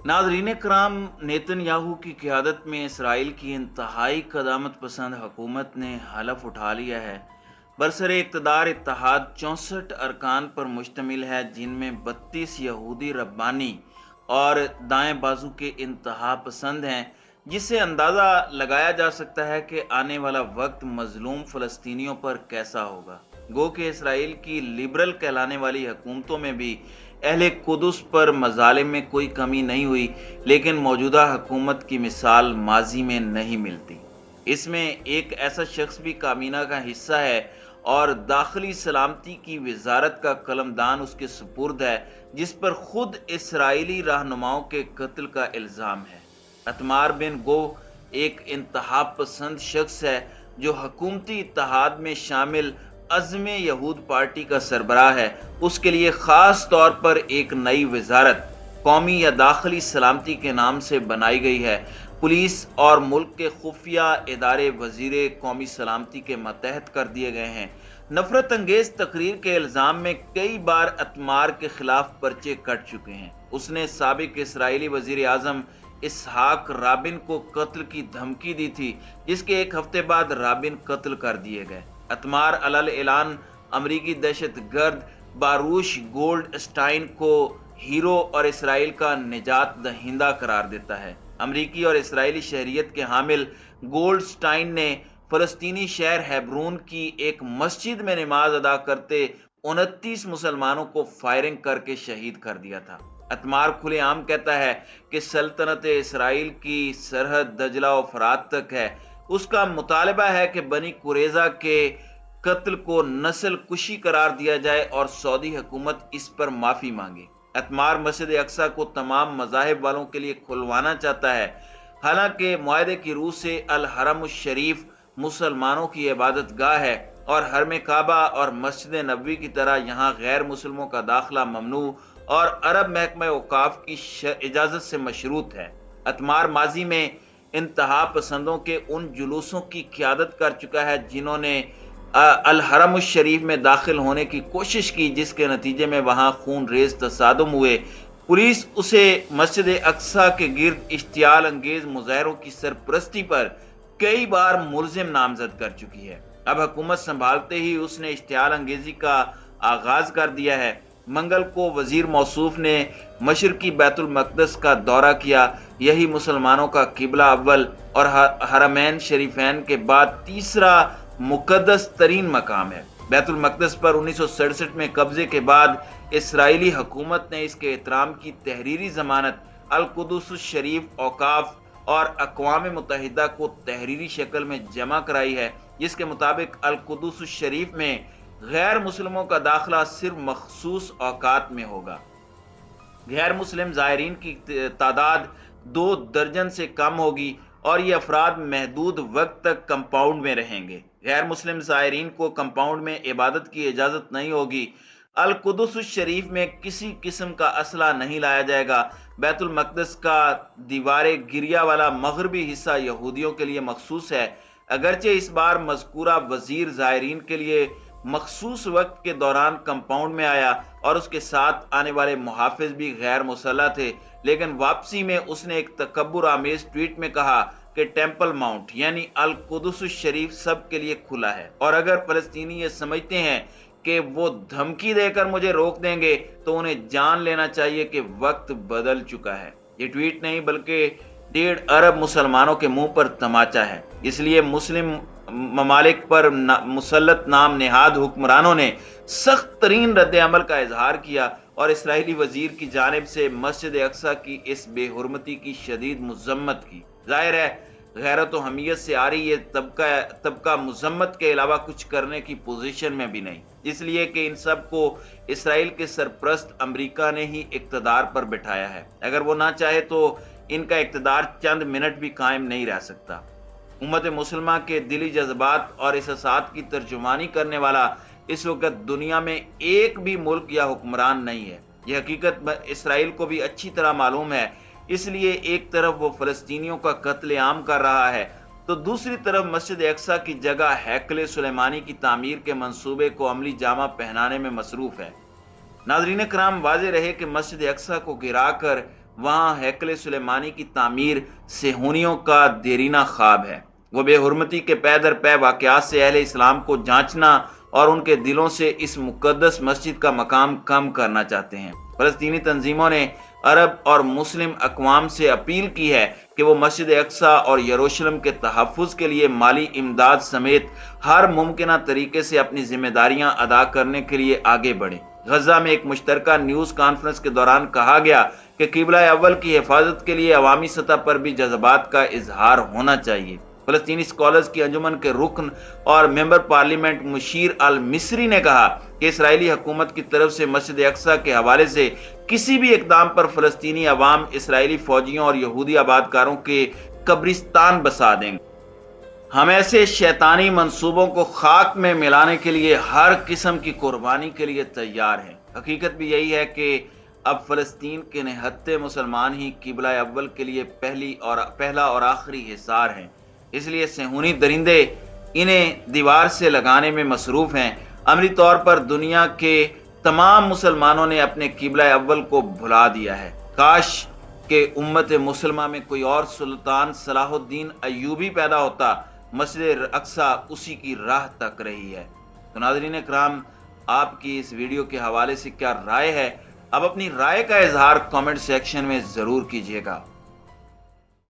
नाज़रीन कराम, नेतन्याहू की क़यादत में इसराइल की इंतहाई क़दामत पसंद हुकूमत ने हलफ उठा लिया है। बरसरे इक़्तिदार इत्तेहाद 64 अरकान पर मुश्तमिल है, जिनमें 32 यहूदी रब्बानी और दाएं बाजू के इंतहा पसंद हैं, जिससे अंदाज़ा लगाया जा सकता है कि आने वाला वक्त मजलूम फ़लस्तीनियों पर कैसा होगा। गो कि इसराइल की लिबरल कहलाने वाली हुकूमतों में भी अहले कुदस पर मजालिम में कोई कमी नहीं हुई, लेकिन मौजूदा हुकूमत की मिसाल माजी में नहीं मिलती। इसमें एक ऐसा शख्स भी काबीना का हिस्सा है और दाखिली सलामती की वजारत का कलमदान उसके सुपुर्द है, जिस पर खुद इसराइली रहनुमाओं के कत्ल का इल्ज़ाम है। अतमार बिन गो एक इंतहा पसंद शख्स है जो हुकूमती इत्तेहाद में शामिल अज़्म यहूद पार्टी का सरबराह है। उसके लिए खास तौर पर एक नई वजारत कौमी या दाखिली सलामती के नाम से बनाई गई है। पुलिस और मुल्क के खुफिया इदारे वजीरे कौमी सलामती के मतहत कर दिए गए हैं। नफरत अंगेज तकरीर के इल्जाम में कई बार अतमार के खिलाफ पर्चे कट चुके हैं। उसने साबिक इसराइली वजीर आजम इसहाक राबिन को कत्ल की धमकी दी थी, जिसके एक हफ्ते बाद राबिन कत्ल कर दिए गए। अतमार अलल ऐलान अमरीकी दहशत गर्द बारूश गोल्ड स्टाइन को हीरो और इसराइल का निजात दहिंदा करार देता है। अमरीकी और इसराइली शहरियत के हामिल गोल्ड स्टाइन ने फलस्तीनी शहर हेब्रोन की एक मस्जिद में नमाज अदा करते 29 मुसलमानों को फायरिंग करके शहीद कर दिया था। अतमार खुलेआम कहता है कि सल्तनत इसराइल की सरहद दजला और फरात तक है। उसका मुतालबा है कि बनी कुरेजा के कत्ल को नस्ल कुशी करार दिया जाए और सऊदी हुकूमत इस पर माफी मांगे। अतमार मस्जिद अक्सा को तमाम मज़ाहिब वालों के लिए खुलवाना चाहता है। हालांकि मुआहदे की रूह से अल हरम शरीफ मुसलमानों की इबादत गाह है और हरम काबा और मस्जिद नबवी की तरह यहाँ गैर मुसलमों का दाखिला ममनू और अरब महकमा औकाफ की इजाजत से मशरूत है। अतमार माजी में इंतहा पसंदों के उन जुलूसों की क़यादत कर चुका है जिन्होंने अल हरम शरीफ में दाखिल होने की कोशिश की, जिसके नतीजे में वहां खून रेज तसादुम हुए। पुलिस उसे मस्जिद अक्सा के गिर्द इश्तियाल अंगेज मुजाहरों की सरपरस्ती पर कई बार मुलजिम नामजद कर चुकी है। अब हुकूमत संभालते ही उसने इश्तियाल अंगेजी का आगाज कर दिया है। मंगल को वजीर मौसूफ ने मशरकी बैतुल मकदस का दौरा किया। यही मुसलमानों का किबला अव्वल और हरमैन शरीफैन के बाद तीसरा मुकद्दस तरीन मकाम है। बैतुल मकदस पर 1967 में कब्जे के बाद इसराइली हुकूमत ने इसके एहतराम की तहरीरी जमानत अल कुदस शरीफ औकाफ और अक़वाम मुत्तहिदा को तहरीरी शक्ल में जमा कराई है, जिसके मुताबिक अल कुदस शरीफ में गैर मुस्लिमों का दाखिला सिर्फ मखसूस औकात में होगा। गैर मुस्लिम ज़ायरीन की तादाद 2 दर्जन से कम होगी और ये अफराद महदूद वक्त तक कंपाउंड में रहेंगे। गैर मुस्लिम ज़ायरीन को कंपाउंड में इबादत की इजाज़त नहीं होगी। अल कुदस शरीफ में किसी किस्म का असला नहीं लाया जाएगा। बैतुल मकदस का दीवारे गिरिया वाला मगरबी हिस्सा यहूदियों के लिए मखसूस है। अगरचे इस बार मज़कूरा वजीर ज़ायरीन के लिए मखसूस वक्त के दौरान कंपाउंड में आया और उसके साथ आने वाले मुहाफिज भी गैर मुसल्लह थे, लेकिन वापसी में उसने एक तकब्बुर आमेज ट्वीट में कहा कि टेंपल माउंट यानी अल कुदस शरीफ सब के लिए खुला है और अगर फलस्तीनी ये समझते हैं कि वो धमकी देकर मुझे रोक देंगे तो उन्हें जान लेना चाहिए कि वक्त बदल चुका है। ये ट्वीट नहीं बल्कि 1.5 अरब मुसलमानों के मुंह पर तमाचा है। इसलिए मुस्लिम ममालिक पर मुसल्लत नाम नेहाद हुक्मरानों ने सख्त तरीन रद्द अमल का इजहार किया और इसराइली वजीर की जानिब से मस्जिद अक्सा की इस बेहुरमती की शदीद मुजम्मत की। जाहिर है गैरत व हमीयत से आ रही ये तबका मुजम्मत के अलावा कुछ करने की पोजीशन में भी नहीं, इसलिए कि इन सब को इसराइल के सरप्रस्त अमेरिका ने ही इक्तदार पर बिठाया है। अगर वो ना चाहे तो इनका इक्तदार चंद मिनट भी कायम नहीं रह सकता। उम्मत मुसलमा के दिली जज्बात और एहसासात की तर्जुमानी करने वाला इस वक्त दुनिया में एक भी मुल्क या हुक्मरान नहीं है। यह हकीकत इसराइल को भी अच्छी तरह मालूम है। इसलिए एक तरफ वो फलस्तीनियों का कत्लेआम कर रहा है तो दूसरी तरफ मस्जिद अक्सा की जगह हैकले सुलेमानी की तामीर के मंसूबे को अमली जामा पहनाने में मसरूफ है। नाज़रीन कराम, वाज़ेह रहे कि मस्जिद अक्सा को गिराकर وہاں ہیکل سلیمانی کی تعمیر صہیونیوں کا دیرینہ خواب ہے۔ وہ بے حرمتی کے پے در پے واقعات سے اہل اسلام کو جانچنا اور ان کے دلوں سے اس مقدس مسجد کا مقام کم کرنا چاہتے ہیں۔ فلسطینی تنظیموں نے عرب اور مسلم اقوام سے اپیل کی ہے کہ وہ مسجد اقصیٰ اور یروشلم کے تحفظ کے لیے مالی امداد سمیت ہر ممکنہ طریقے سے اپنی ذمہ داریاں ادا کرنے کے لیے آگے بڑھیں۔ غزہ میں ایک مشترکہ نیوز کانفرنس کے دوران کہا گیا کہ قبلہ اول کی حفاظت کے لیے عوامی سطح پر بھی جذبات کا اظہار ہونا چاہیے۔ فلسطینی اسکالرز کی انجمن کے رکن اور ممبر پارلیمنٹ مشیر المصری نے کہا کہ اسرائیلی حکومت کی طرف سے مسجد اقصیٰ کے حوالے سے کسی بھی اقدام پر فلسطینی عوام اسرائیلی فوجیوں اور یہودی آبادکاروں کے قبرستان بسا دیں گے۔ ہم ایسے شیطانی منصوبوں کو خاک میں ملانے کے لیے ہر قسم کی قربانی کے لیے تیار ہیں۔ حقیقت بھی یہی ہے کہ اب فلسطین کے نہتے مسلمان ہی قبلہ اول کے لیے پہلا اور آخری حصار ہیں۔ اس لیے صہیونی درندے انہیں دیوار سے لگانے میں مصروف ہیں۔ عملی طور پر دنیا کے تمام مسلمانوں نے اپنے قبلہ اول کو بھلا دیا ہے۔ کاش کہ امت مسلمہ میں کوئی اور سلطان صلاح الدین ایوبی پیدا ہوتا۔ مسجد اقصیٰ اسی کی راہ تک رہی ہے۔ تو ناظرین اکرام، آپ کی اس ویڈیو کے حوالے سے کیا رائے ہے؟ اب اپنی رائے کا اظہار کامنٹ سیکشن میں ضرور کیجیے گا۔